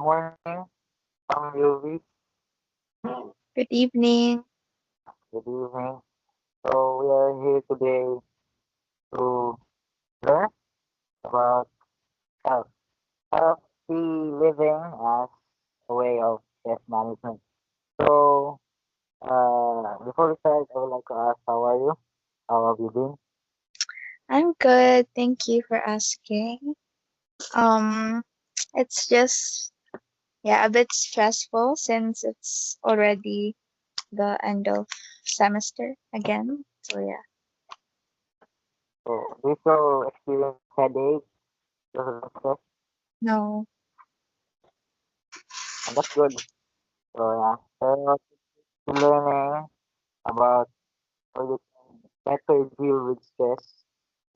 morning, UV. Good evening. Good evening. So we are here today to learn about health. Healthy living as a way of stress management. So before we start, I would like to ask, how are you? How have you been? I'm good. Thank you for asking. Um, it's just a bit stressful since it's already the end of semester again. So yeah. So do you still experience headache because of the stress? No. And that's good. So yeah, so we're learning about how you can better deal with stress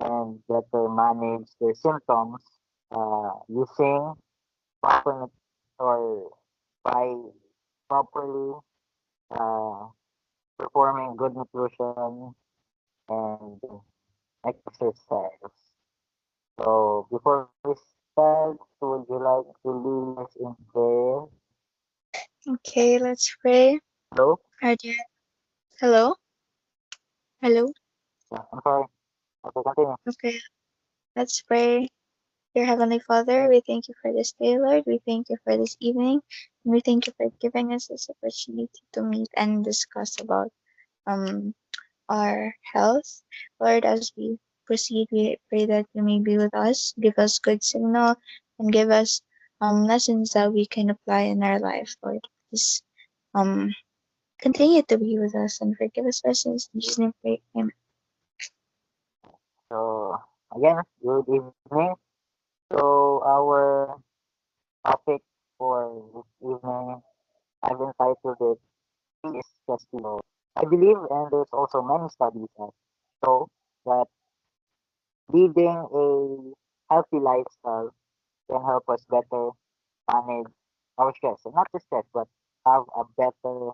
and better manage their symptoms using proper or by properly uh, performing good nutrition and exercise. So before we start, would you like to lead us in prayer? Okay, let's pray. Hello? Are there... Hello? Hello? Yeah, I'm sorry. Okay, continue. Okay, let's pray. Dear Heavenly Father, we thank you for this day, Lord. We thank you for this evening. And we thank you for giving us this opportunity to meet and discuss about um our health. Lord, as we proceed, we pray that you may be with us, give us good signal, and give us lessons that we can apply in our life, Lord. Please um, continue to be with us and forgive us our sins. In Jesus' name, pray. Amen. So again, good evening. So our topic for this evening, I've entitled it is festival. I believe, and there's also many studies that show that leading a healthy lifestyle can help us better manage our stress. And not just stress, but have a better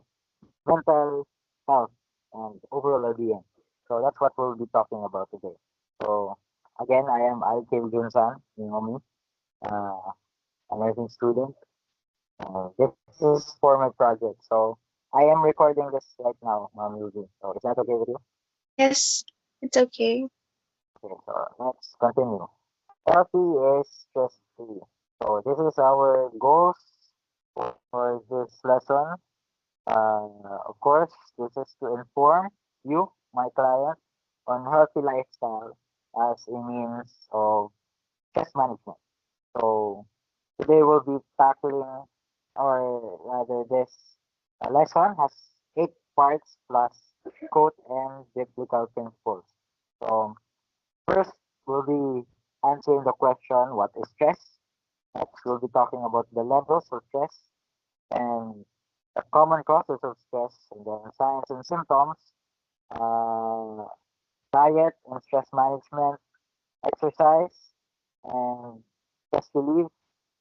mental health and overall well-being. So that's what we'll be talking about today. So again, I am Alkil Junsan, you know me, a nursing student. This is for my project. So I am recording this right now, Yuji. So is that okay with you? Yes, it's okay. Okay, so let's continue. Healthy is stress free. So this is our goals for this lesson. Of course, this is to inform you, my client, on healthy lifestyle as a means of stress management. So today we'll be tackling, or rather, this lesson has 8 parts plus quote and biblical principles. So first, we'll be answering the question, what is stress? Next, we'll be talking about the levels of stress and the common causes of stress, and then signs and symptoms, uh, diet and stress management, exercise and stress relief,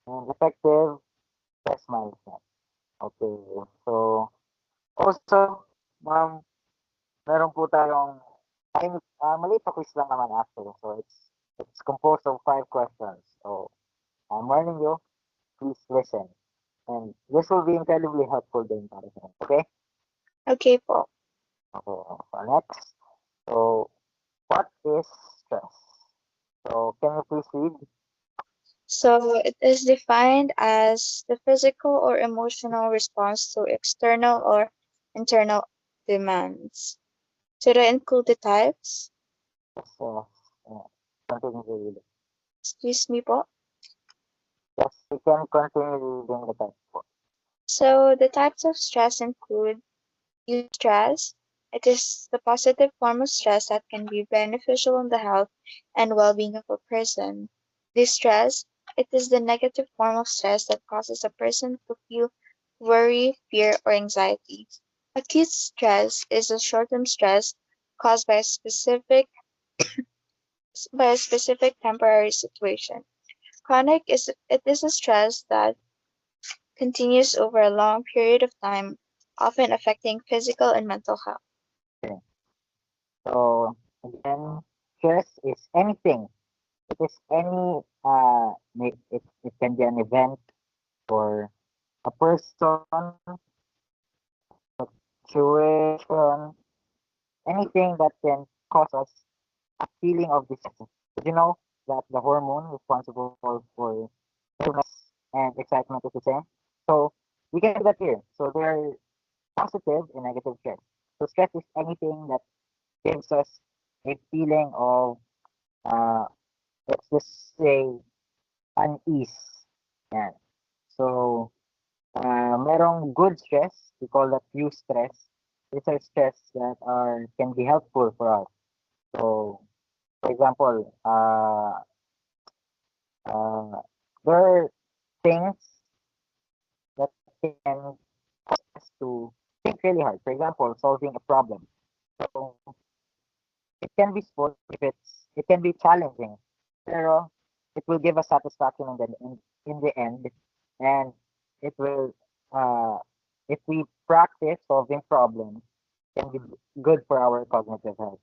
and effective stress management. Okay, so also, ma'am, meron po tayong maliit na quiz lang naman actually. So it's composed of 5 questions. So I'm warning you, please listen. And this will be incredibly helpful din para sa inyo. Okay? Okay po. Okay. So next. So what is stress? So can you please read? So it is defined as the physical or emotional response to external or internal demands. Should I include the types? Yes, continue reading. Excuse me po. Yes, you can continue reading the text. So the types of stress include eustress. It is the positive form of stress that can be beneficial in the health and well-being of a person. Distress. It is the negative form of stress that causes a person to feel worry, fear, or anxiety. Acute stress is a short-term stress caused by a specific temporary situation. Chronic is it is a stress that continues over a long period of time, often affecting physical and mental health. Okay. So again, stress is anything. It is any it can be an event, for a person, situation, anything that can cause us a feeling of distress. Did you know that the hormone responsible for happiness and excitement is the same? So we can see that here. So there are positive and negative stress. So stress is anything that gives us a feeling of uh, let's just say unease. Yan. So merong good stress, we call that eustress. These are stress that are can be helpful for us. So for example, uh, there are things that can cause us to think really hard. For example, solving a problem. So it can be sport if it can be challenging, pero it will give us satisfaction in the end, and it will uh if we practice solving problems, can be good for our cognitive health.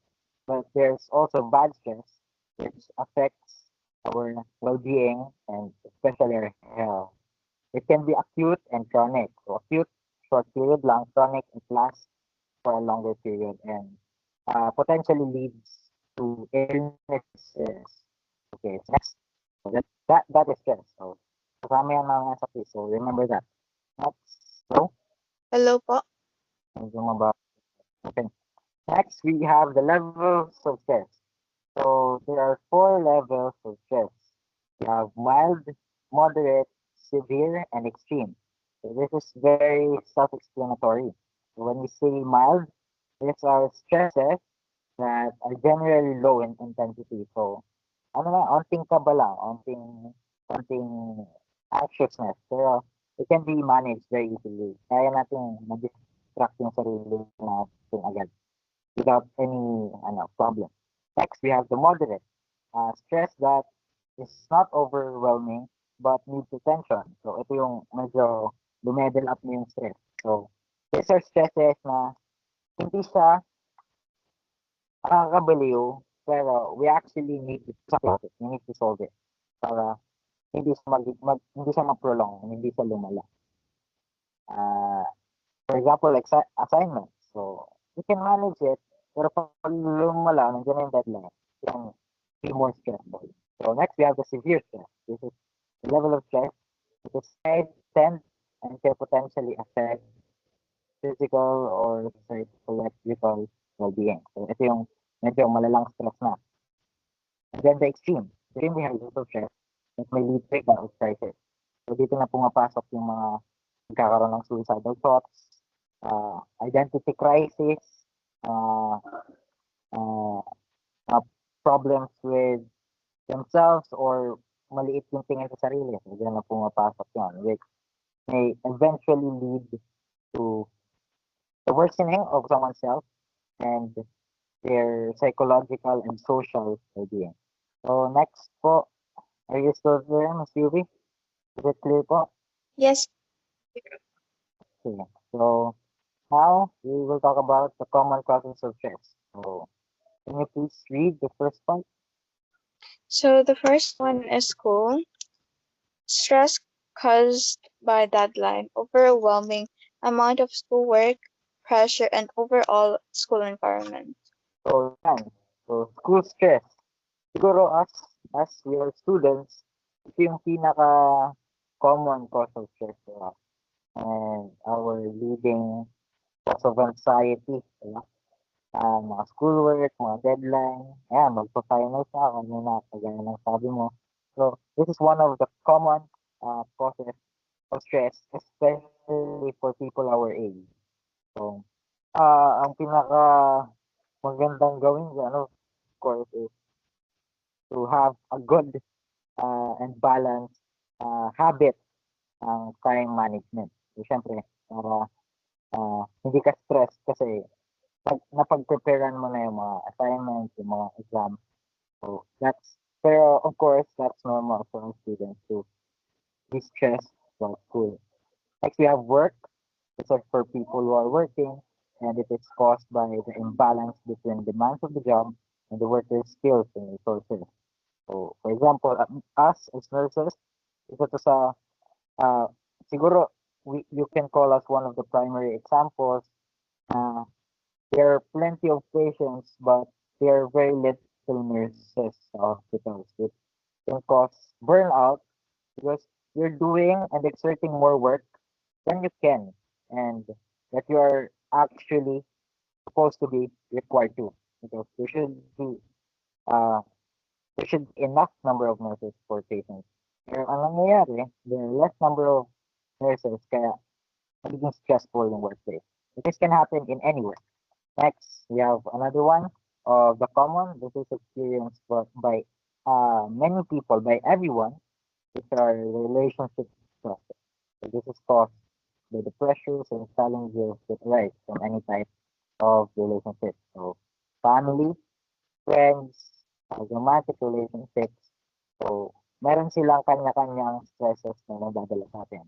But there's also bad stress, which affects our well-being and especially our health. It can be acute and chronic. So acute, short period lang, chronic, it lasts for a longer period and potentially leads to illnesses. Okay, so next. So that is stress. So kasama yan mga sakit. So remember that. Next. So, Hello po. medyo maba. Okay. Next, we have the levels of stress. So there are four levels of stress. We have mild, moderate, severe, and extreme. So this is very self-explanatory. So when we say mild, these are stresses that are generally low in intensity. So, ano lang, onting kaba lang, onting anxiousness. Pero it can be managed very easily. Kaya natin mag-distract yung sarili natin agad without any problem. Next, we have the moderate. Stress that is not overwhelming but needs attention. So, ito yung medyo lumedel up na yung stress. So, these are stresses na hindi siya nakakabaliw, pero we actually need to solve it. We need to solve it para hindi siya mag-prolong, hindi siya lumala. Uh, for example, assignments. So, you can manage it, pero pag lumala, nandiyan na yung deadline, it can be more stressful. So, next, we have the severe stress. This is the level of stress. It is heightened and can potentially affect physical or psychological well-being. So, ito yung medyo malalang stress na. And then the extreme. The extreme, we have mental stress that may lead to breakdown of crisis. So dito na pumapasok yung mga nagkakaroon ng suicidal thoughts, identity crisis, uh, uh, problems with themselves or maliit yung tingin sa sarili. So dito na pumapasok yun, which may eventually lead to the worsening of someone's health and their psychological and social well-being. So next po, are you still there, Ms. Yubi? Is it clear po? Yes. Okay. So now we will talk about the common causes of stress. So can you please read the first part? So the first one is school. Stress caused by deadline, overwhelming amount of schoolwork, pressure, and overall school environment. So yan. So school stress. Siguro as we are students, ito yung pinaka common cause of stress for us. And our leading cause of anxiety. Diba? Mga schoolwork, mga deadline. Ayan, magpa-finals na kanina, kagaya ng sabi mo. So, this is one of the common causes of stress, especially for people our age. So, ang pinaka magandang gawin dyan, of course, is to have a good and balanced habit ng time management. So, syempre, para hindi ka stress kasi napag-preparean mo na yung mga assignments, yung mga exams. So pero of course, that's normal for our students to be stressed about school. Next, we have work. This is for people who are working, and it is caused by the imbalance between demands of the job and the worker's skills and resources. So, for example, us as nurses, isa to sa uh, siguro you can call us one of the primary examples. Uh, there are plenty of patients, but there are very little nurses sa hospitals. It can cause burnout because you're doing and exerting more work than you can and that you are actually supposed to be required to. Because uh, there should be enough number of nurses for patients. Pero ang nangyayari, there are less number of nurses kaya nagiging stressful yung workplace. This can happen in anywhere. Next, we have another one of the common. This is experienced by many people, by everyone. These are relationship stresses. So this is caused by the pressures and challenges that arise from any type of relationship. So family, friends, romantic relationships. So meron silang kanya-kanyang stresses na nadadala sa atin.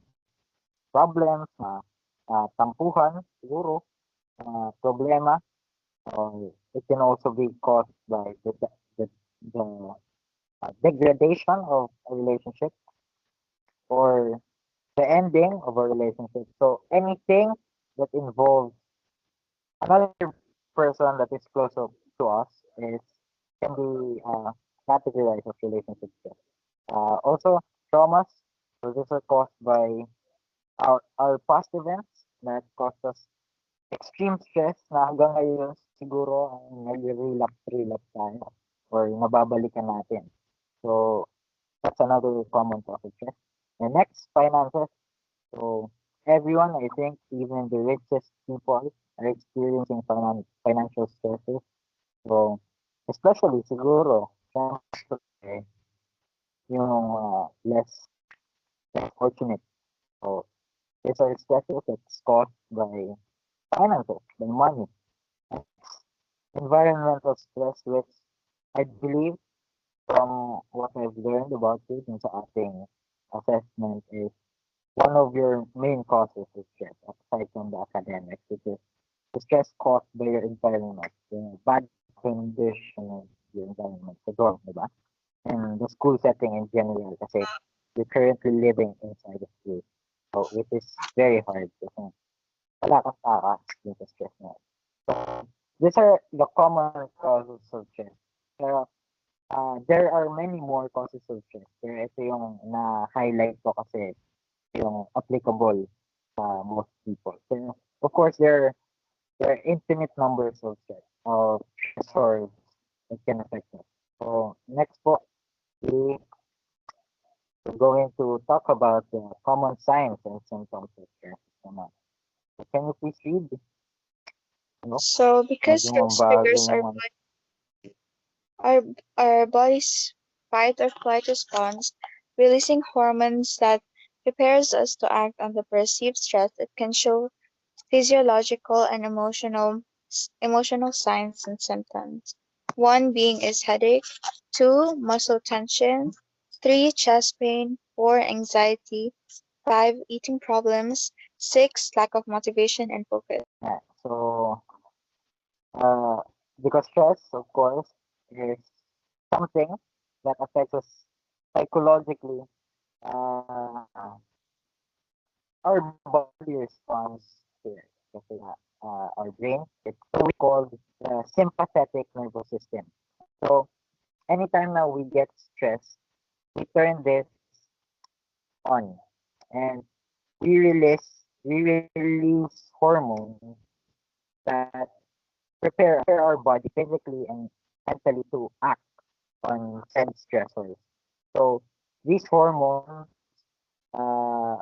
Problems, tampuhan, siguro, problema, it can also be caused by the degradation of a relationship or the ending of a relationship. So anything that involves another person that is close to us is can be categorized as relationship stress. Also, traumas. So these are caused by our past events that caused us extreme stress na hanggang ngayon siguro ang nag-relapse tayo or nababalikan natin. So that's another common cause of stress. And next, finances. So everyone, I think, even the richest people are experiencing financial stresses. So especially siguro, syempre, yung less fortunate. So these are stresses that's caused by finances, by money. Environmental stress, which I believe from what I've learned about it in sa ating assessment is one of your main causes of stress aside from the academics, which is the stress caused by your environment, the bad condition of your environment, sa dorm, di ba? And the school setting in general kasi you're currently living inside the school. So, which is very hard kasi wala kang takas dun sa stress na. So, these are the common causes of stress. Pero there are many more causes of stress. Pero ito yung na-highlight ko kasi yung applicable sa most people. So, of course, there are infinite numbers of stressors that can affect us. So, next po, we're going to talk about the common signs and symptoms of stress. So, can you please read? No? So because Medyo stress mabagal triggers yung our our body's fight or flight response, releasing hormones that prepares us to act on the perceived stress. It can show physiological and emotional signs and symptoms. One being is headache, two muscle tension, three chest pain, four anxiety, five eating problems, six lack of motivation and focus. Yeah. So, uh, because stress, of course, is something that affects us psychologically. Uh, our body responds to it. Kasi our brain, it's what we call the sympathetic nervous system. So, anytime now we get stressed, we turn this on and we release hormones that prepare our body physically and mentally to act on said stressors. So these hormones uh,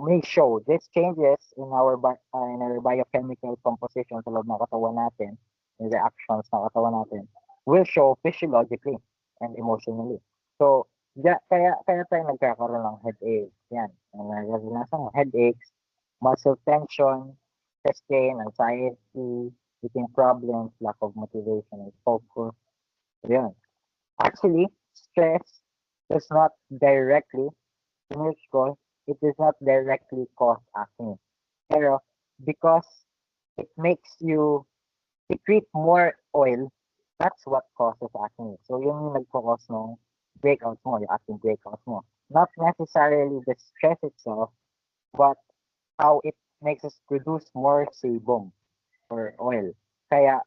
may show these changes in our biochemical composition sa loob ng katawan natin, yung reactions ng katawan natin, will show physiologically and emotionally. So, kaya tayo nagkakaroon ng headache. Yan. Naranasan mo, headaches, muscle tension, chest pain, anxiety, eating problems, lack of motivation and focus. Yun. Actually, stress does not directly, sinerge ko, it does not directly cause acne. Pero because it makes you secrete more oil, that's what causes acne. So yun yung nagpo-cause ng breakouts mo, yung acne breakouts mo. not necessarily the stress itself, but how it makes us produce more sebum or oil. Kaya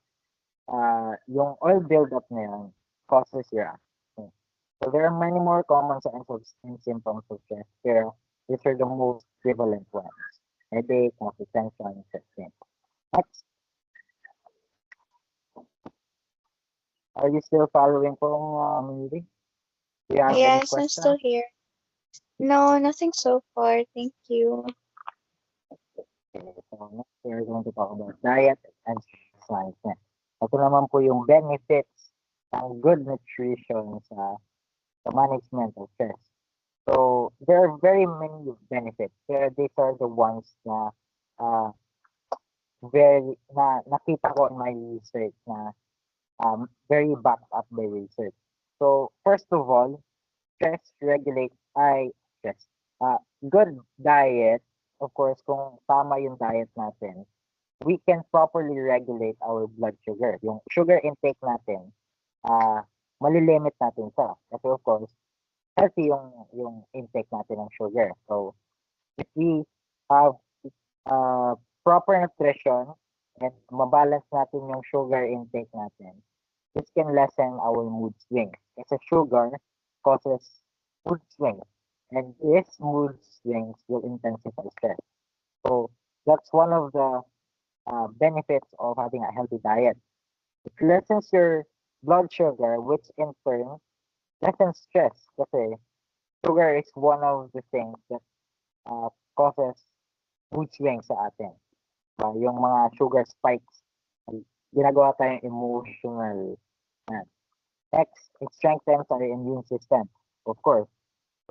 yung oil buildup na yun causes your acne. So there are many more common signs and symptoms of stress, pero these are the most prevalent ones. Headache, muscle tension, chest pain. Next, are you still following po, Mary? Do you have any Yes, I'm questions? still here. No, nothing so far. Thank you. Okay, so next we're going to talk about diet and stress management. Ito naman po yung benefits ng good nutrition sa management of stress. So there are very many benefits. Pero these are the ones na uh, very na nakita ko in my research na very backed up by research. So first of all, stress regulate ay stress. Good diet, of course, kung tama yung diet natin, we can properly regulate our blood sugar. Yung sugar intake natin, malilimit natin siya. Kasi of course, healthy yung intake natin ng sugar. So if we have uh, proper nutrition and mabalance natin yung sugar intake natin, this can lessen our mood swings. Kasi sugar causes mood swings. And these mood swings will intensify stress. So that's one of the benefits of having a healthy diet. It lessens your blood sugar, which in turn lessens stress. Kasi sugar is one of the things that causes mood swings sa atin. Yung mga sugar spikes, ginagawa tayong emotional. Yan. Next, it strengthens our immune system. Of course,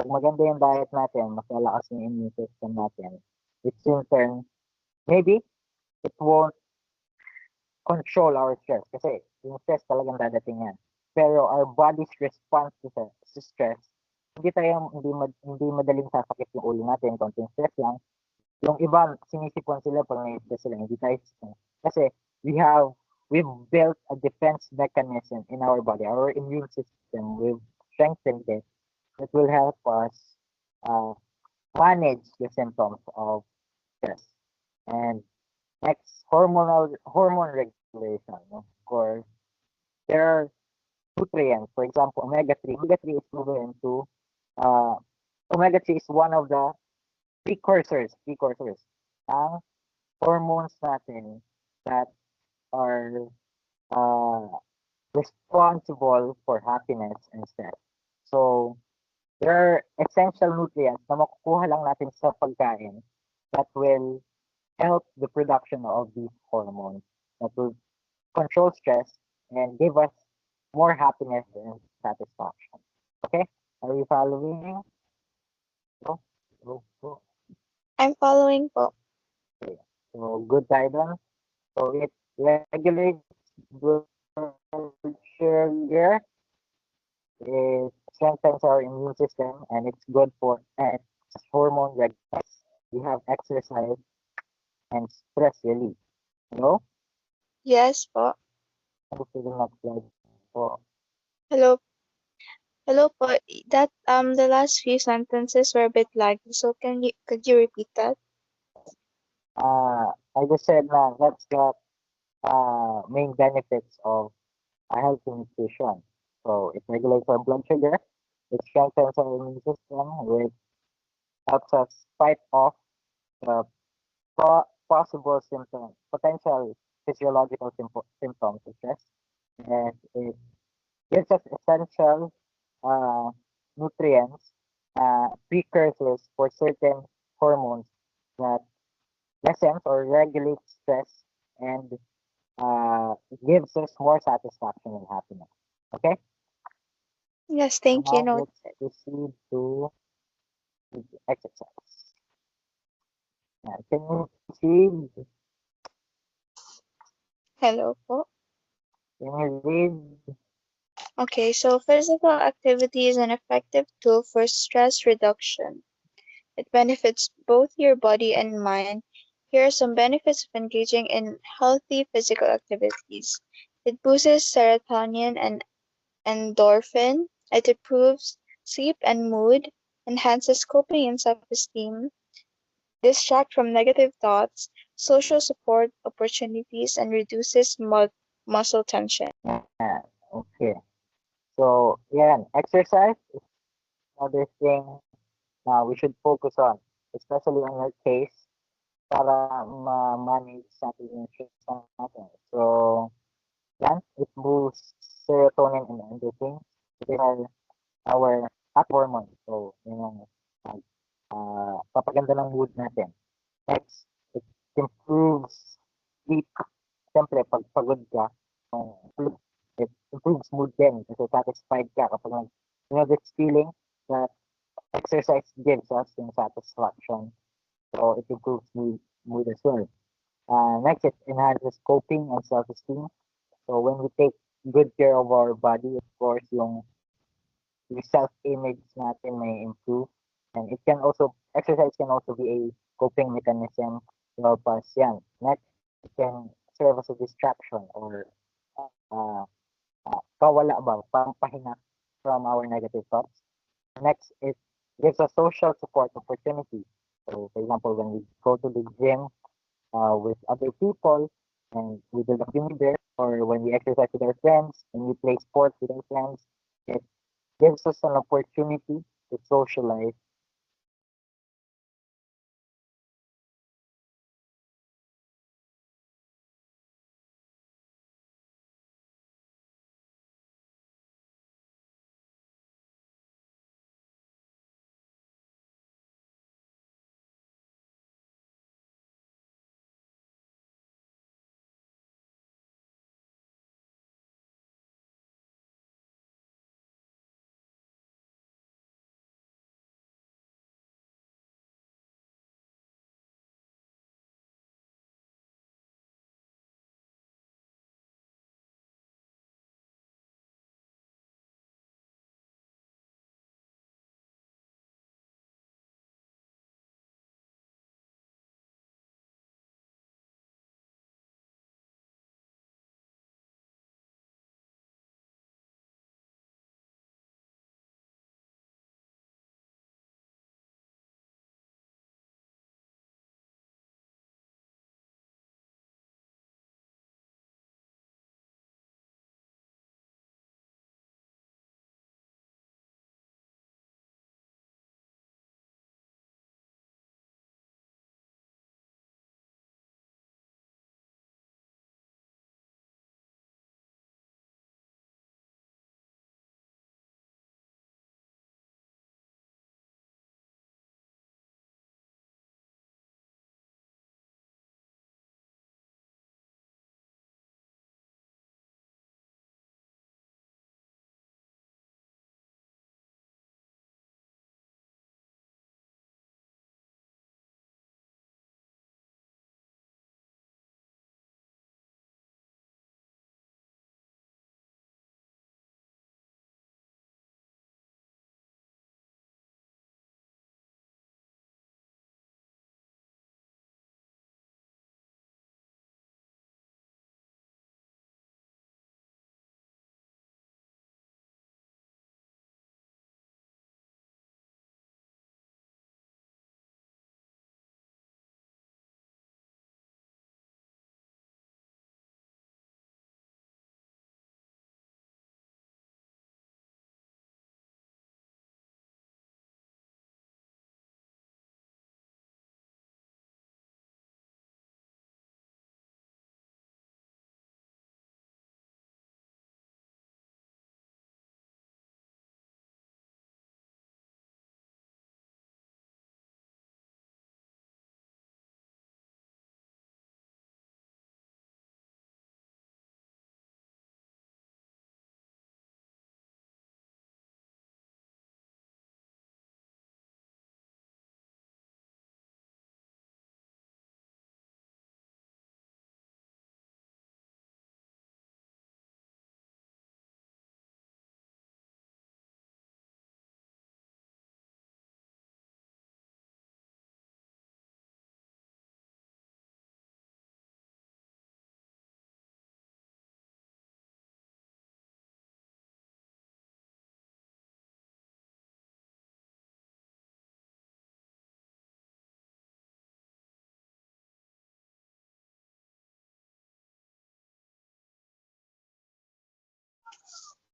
pag maganda yung diet natin, mas lalakas yung immune system natin. It's in turn, maybe it won't control our stress kasi yung stress talagang dadating yan. Pero our body's response to stress, hindi madaling sasakit yung ulo natin, konting stress lang. Yung iba sinisipon sila pag may stress sila, hindi tayo kasi we've built a defense mechanism in our body, our immune system. We've strengthened it. It will help us uh, manage the symptoms of stress. And next, hormone regulation. Of course, there are nutrients. For example, omega three. Omega three is proven to uh, omega three is one of the precursors ng hormones natin that are uh, responsible for happiness and stress. So there are essential nutrients na makukuha lang natin sa pagkain that will help the production of these hormones that will control stress and give us more happiness and satisfaction. Okay? Are you following? Go, go. I'm following po. Okay. So good guidance. So it regulates blood sugar. It strengthens our immune system and it's good for hormone regulation. We have exercise and stress relief. No? Yes po. Go to the next slide. So, Hello. Hello po. That the last few sentences were a bit laggy, so could you repeat that? I just said na that's the main benefits of a healthy nutrition. So it regulates our blood sugar, it strengthens our immune system, which helps us fight off the possible symptoms, potential physiological symptoms of stress, and it gives us essential uh, nutrients, precursors for certain hormones that lessens or regulates stress and gives us more satisfaction and happiness. Okay? Yes, thank you. Now Noted. let's proceed to the exercise. Can you proceed? Hello po. Can you read? Okay, so physical activity is an effective tool for stress reduction. It benefits both your body and mind. Here are some benefits of engaging in healthy physical activities. It boosts serotonin and endorphin. It improves sleep and mood, enhances coping and self-esteem, distract from negative thoughts, social support opportunities, and reduces muscle tension. Yeah, okay. So, yan, exercise is another thing na we should focus on, especially in your case, para ma-manage natin yung stress natin. So, yan, it boosts serotonin and endorphins. They are our happy hormones. So, yun yung papaganda ng mood natin. Next, it improves sleep. Siyempre, pag pagod ka, sleep, it improves mood din kasi satisfied ka kapag this feeling that exercise gives us yung satisfaction. So, it improves mood as well. Next, it enhances coping and self-esteem. So, when we take good care of our body, of course, yung self-image natin may improve. And it can also, exercise can also be a coping mechanism to help us yan. Next, it can serve as a distraction or uh, kawala ba, pampahinga from our negative thoughts. Next, it gives a social support opportunity. So, for example, when we go to the gym with other people and we build a community there, or when we exercise with our friends and we play sports with our friends, it gives us an opportunity to socialize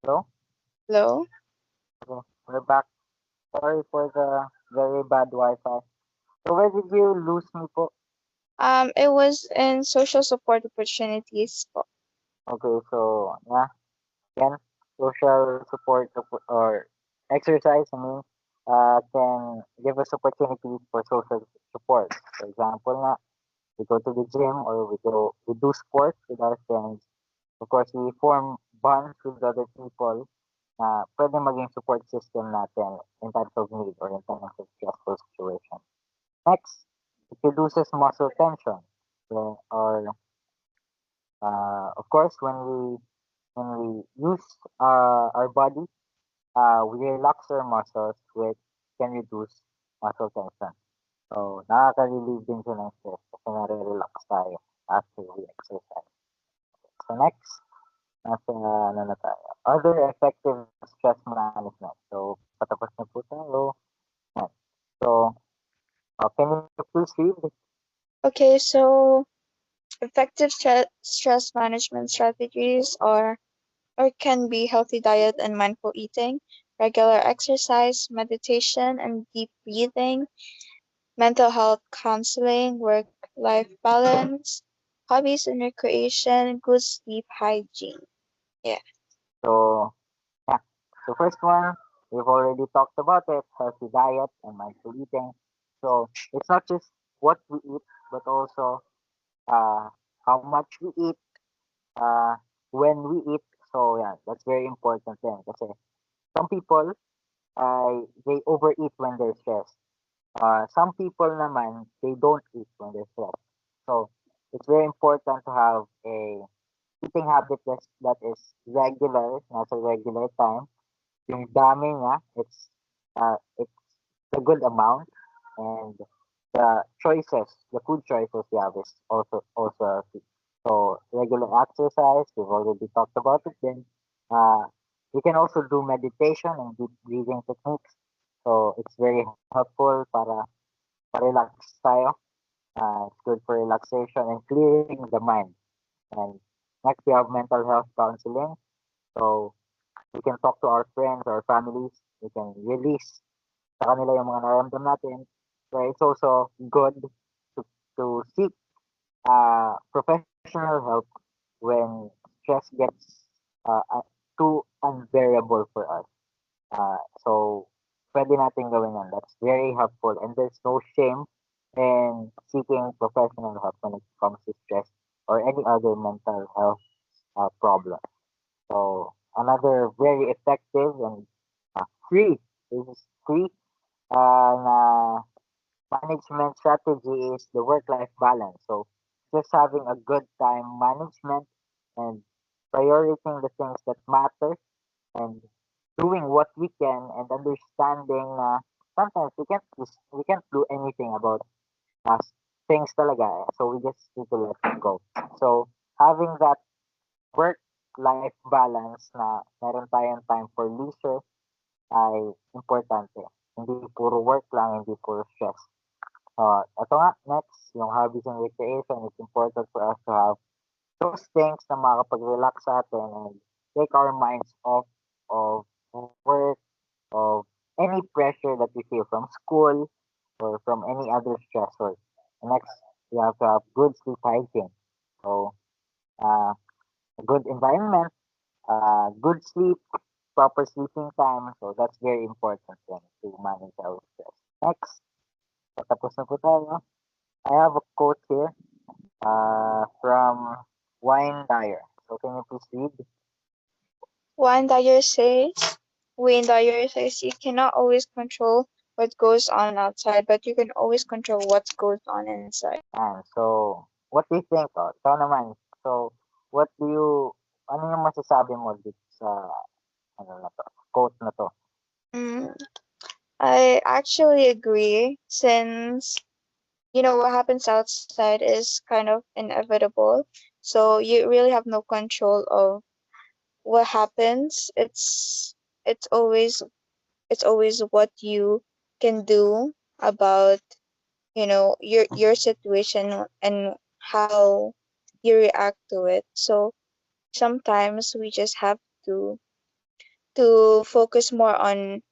Hello? Hello? Okay, we're back. Sorry for the very bad Wi-Fi. So where did you lose me po? It was in social support opportunities po. Okay, so yeah, again, social support or exercise, I mean, can give us opportunities for social support. For example, nga, we go to the gym or we do sports with our friends. Of course, we form bonds with other people na pwede maging support system natin in times of need or in times of stressful situation. Next, it reduces muscle tension. Or of course, when we use our body, we relax our muscles, which can reduce muscle tension. So, nakaka-relieve din siya ng stress kasi nare-relax tayo after we exercise. So, next, nasa ano na tayo. Other effective stress management. So, patapos na po tayo. Yan. So, can you please read? Okay, so effective stress management strategies are or can be healthy diet and mindful eating, regular exercise, meditation and deep breathing, mental health counseling, work life balance, hobbies and recreation, good sleep hygiene. Yeah. So, yeah. The first one, we've already talked about it, healthy diet and mindful eating. So, it's not just what we eat, but also uh, how much we eat, uh, when we eat. So, yeah, that's very important then. Kasi some people, they overeat when they're stressed. Some people naman, they don't eat when they're stressed. So, it's very important to have a eating habit that is regular, nasa regular time. Yung dami niya, it's a good amount, and the food choices you have is also a key. So regular exercise, we've already talked about it. Then you can also do meditation and deep breathing techniques. So it's very helpful para relax tayo. It's good for relaxation and clearing the mind. And next, we have mental health counseling. So we can talk to our friends, our families. We can release sa kanila yung mga nararamdam natin. So it's also good to seek professional help when stress gets too unbearable for us. So pwede natin gawin yan. That's very helpful, and there's no shame in seeking professional help when it comes to stress or any other mental health problem. So another very effective and free, this is free na management strategy is the work-life balance. So just having a good time management and prioritizing the things that matter and doing what we can and understanding na sometimes we can't do anything about uh, things talaga. So we just need to let it go. So having that work-life balance na meron tayong time for leisure ay importante. Hindi puro work lang, hindi puro stress. Ito nga, next, yung hobbies and recreation, it's important for us to have those things na makakapag-relax sa atin and take our minds off of work, of any pressure that we feel from school or from any other stressor. Next, we have to have good sleep hygiene. So, uh, a good environment, good sleep, proper sleeping time. So, that's very important then to manage our stress. Next, patapos na po tayo. I have a quote here from Wayne Dyer. So, can you please read? Wayne Dyer says you cannot always control what goes on outside, but you can always control what goes on inside. And so, what do you think? Ikaw naman. So, ano yung masasabi mo dito sa, ano na to, quote na to? Mm, I actually agree since what happens outside is kind of inevitable. So you really have no control of what happens. It's always it's always what you can do about your situation and how you react to it. So sometimes we just have to to focus more on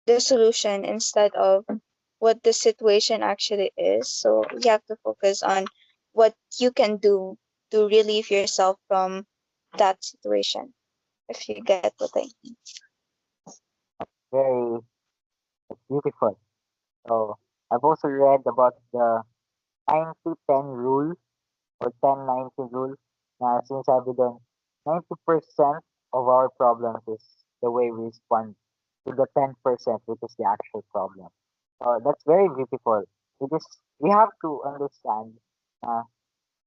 the solution instead of what the situation actually is. So you have to focus on what you can do to relieve yourself from that situation, if you get what I mean. Very beautiful. So I've also read about the 90-10 rule or 10-90 rule. Sinasabi doon, 90% of our problems is the way we respond to the 10%, which is the actual problem. That's very beautiful. We have to understand uh,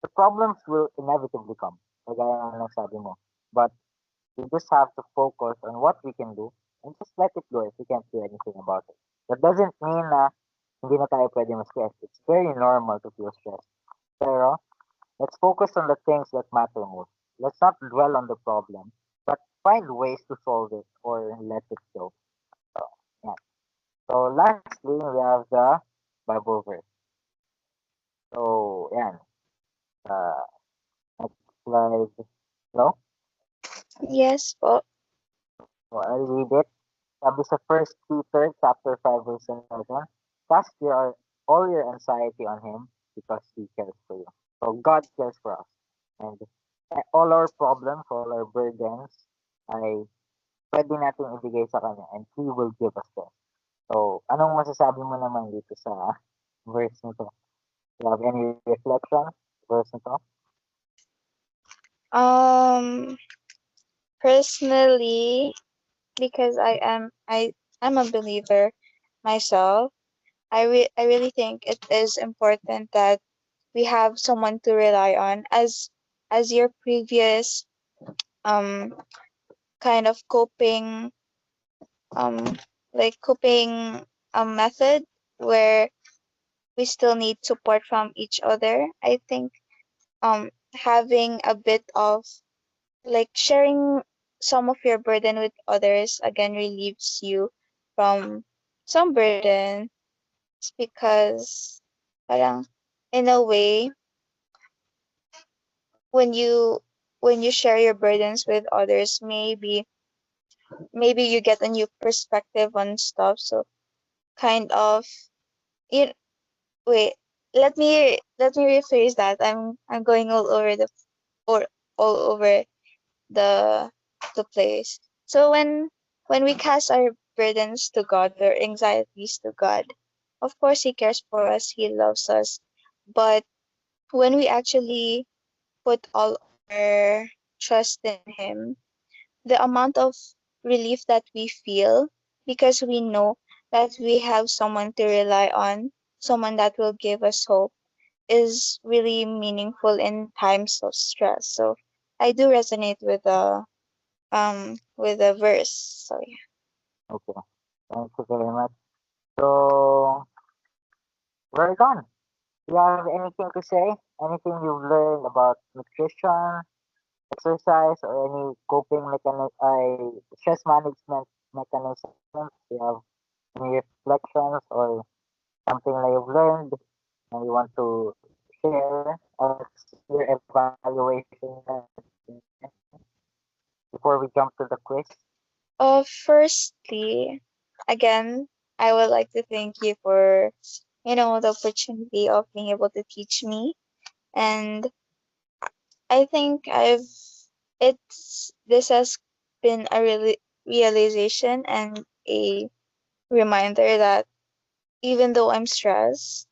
the problems will inevitably come. Kagaya ng sabi mo. But we just have to focus on what we can do and just let it go if we can't do anything about it. That doesn't mean na hindi na tayo pwede ma-stress. It's very normal to feel stressed. Pero let's focus on the things that matter most. Let's not dwell on the problem, but find ways to solve it or let it go. So, yeah. So lastly, we have the Bible verse. So, yeah. Uh, next slide. No? Yes, po. So I'll read it. Sabi sa First Peter chapter 5 verse 7, cast all your anxiety on Him because He cares for you. So God cares for us. And all our problems, all our burdens, ay pwede natin ibigay sa Kanya and He will give us them. So, anong masasabi mo naman dito sa verse nito? Do you have any reflection? Verse nito? Personally, because I'm a believer myself, I really think it is important that we have someone to rely on as your previous um kind of um coping method where we still need support from each other. I think having a bit of like sharing some of your burden with others again relieves you from some burden. It's because parang in a way when you share your burdens with others, maybe you get a new perspective on stuff. So kind of you wait let me rephrase that. I'm going or all over the the place. So when we cast our burdens to God or anxieties to God, of course He cares for us, He loves us. But when we actually put all our trust in Him, the amount of relief that we feel because we know that we have someone to rely on, someone that will give us hope, is really meaningful in times of stress. So I do resonate with the verse. So yeah. Okay. Thank you very much. So, we're done. Do you have anything to say? Anything you've learned about nutrition, exercise, or any stress management mechanisms? Do you have any reflections or something that you've learned and you want to share as your evaluation before we jump to the quiz? Firstly, again, I would like to thank you for the opportunity of being able to teach me, and I think it's this has been a realization and a reminder that even though I'm stressed,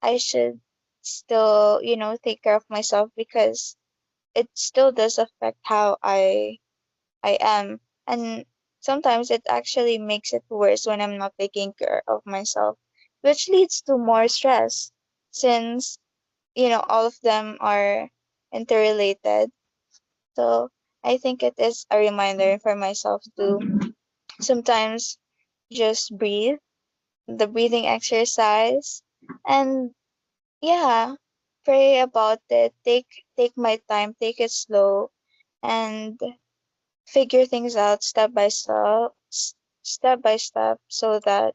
I should still, take care of myself because it still does affect how I am. And sometimes it actually makes it worse when I'm not taking care of myself, which leads to more stress since, all of them are interrelated. So I think it is a reminder for myself to sometimes just breathe, the breathing exercise, and yeah, pray about it. Take my time, take it slow, and figure things out step by step, so that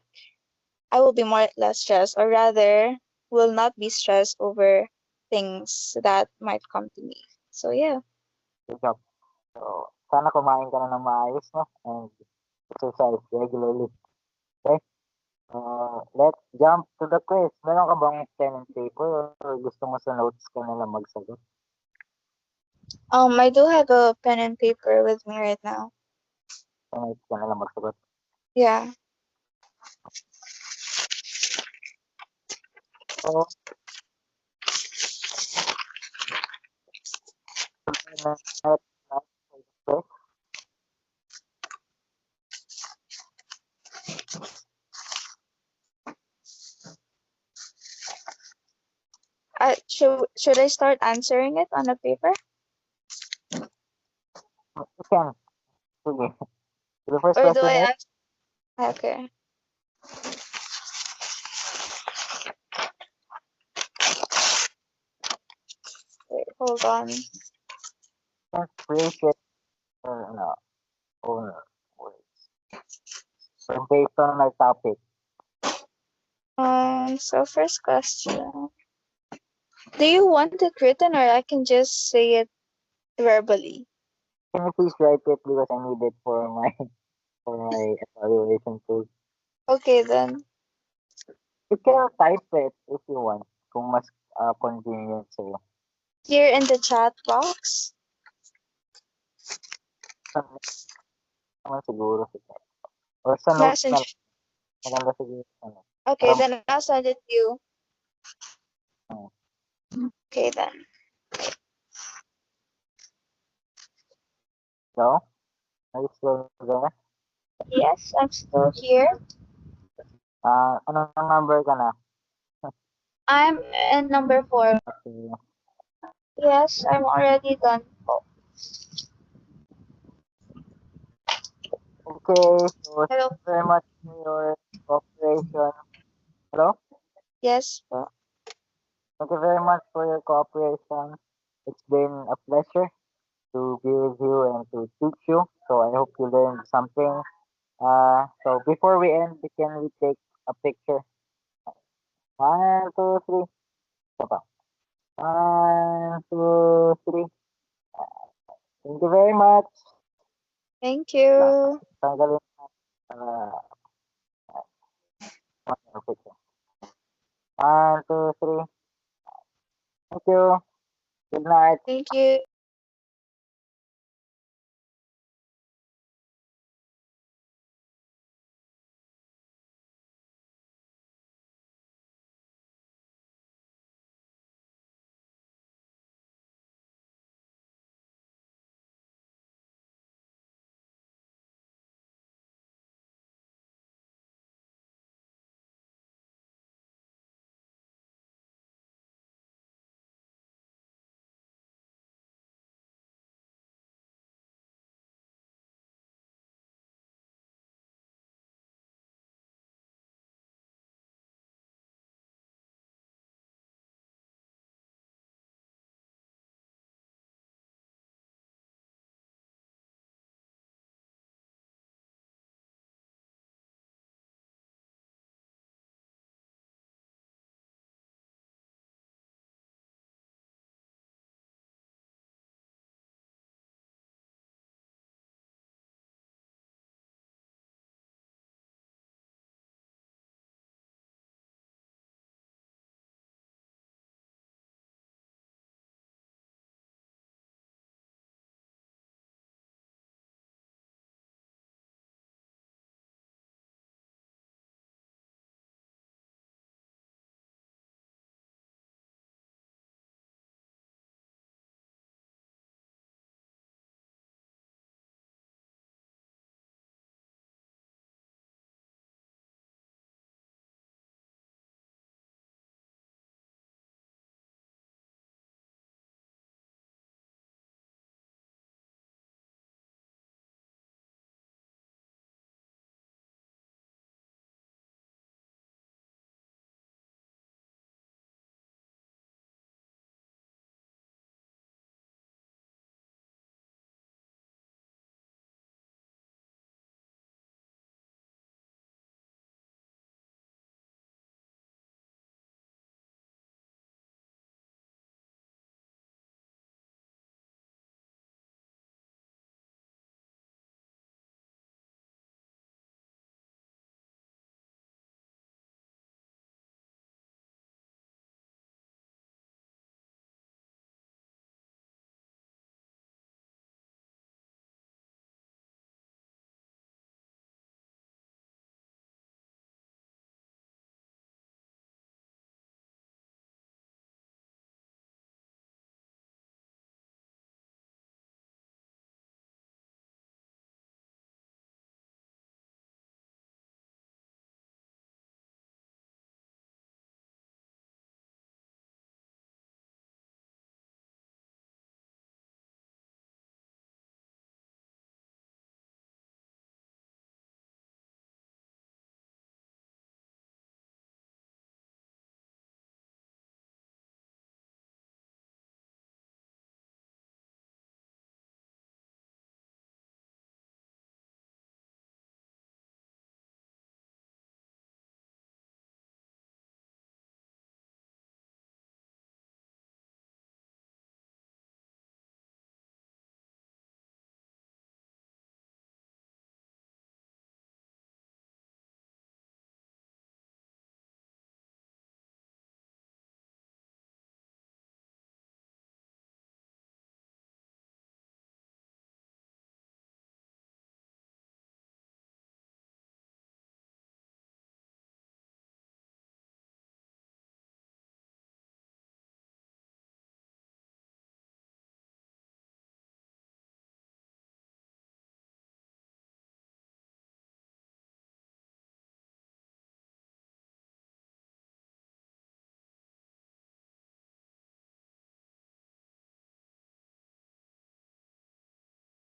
I will be more less stressed, or rather, will not be stressed over things that might come to me. So yeah. Good job. So, sana kumain ka na ng maayos, no? And exercise regularly. Okay? Let's jump to the quiz. Meron ka bang pen and paper or gusto mo sa notes ka na lang magsagot? I do have a pen and paper with me right now. Sa notes ka na lang magsagot. Yeah. So, quiz. Should I start answering it on a paper? You can. Sige. The first Or do question I is, answer? Okay. Wait, hold on. creation or no, or words. So based on my topic, So first question. Do you want it written or I can just say it verbally? can you please write it because I need it for my for my evaluation tool. Okay then. You can type it if you want, kung mas convenient sa'yo. Here in the chat box. Naman siguro sa type. Or sa notes na Messenger. maganda siguro sa notes. Okay, then I'll send it to you. Okay then. So, are you still there? Yes, I'm still here. Anong number ka na? I'm in number 4. Okay. Yes, I'm already done. Oh, Okay, so thank hello. you very much for your cooperation. Hello? Yes. Po. Thank you very much for your cooperation. It's been a pleasure to be with you and to teach you. So I hope you learned something. So before we end, can we take a picture? 1, 2, 3. Ito pa. 1, 2, 3. Thank you very much. Thank you. Tanggalin na. Uh, picture. 1, 2, 3. Thank you. Good night. Thank you.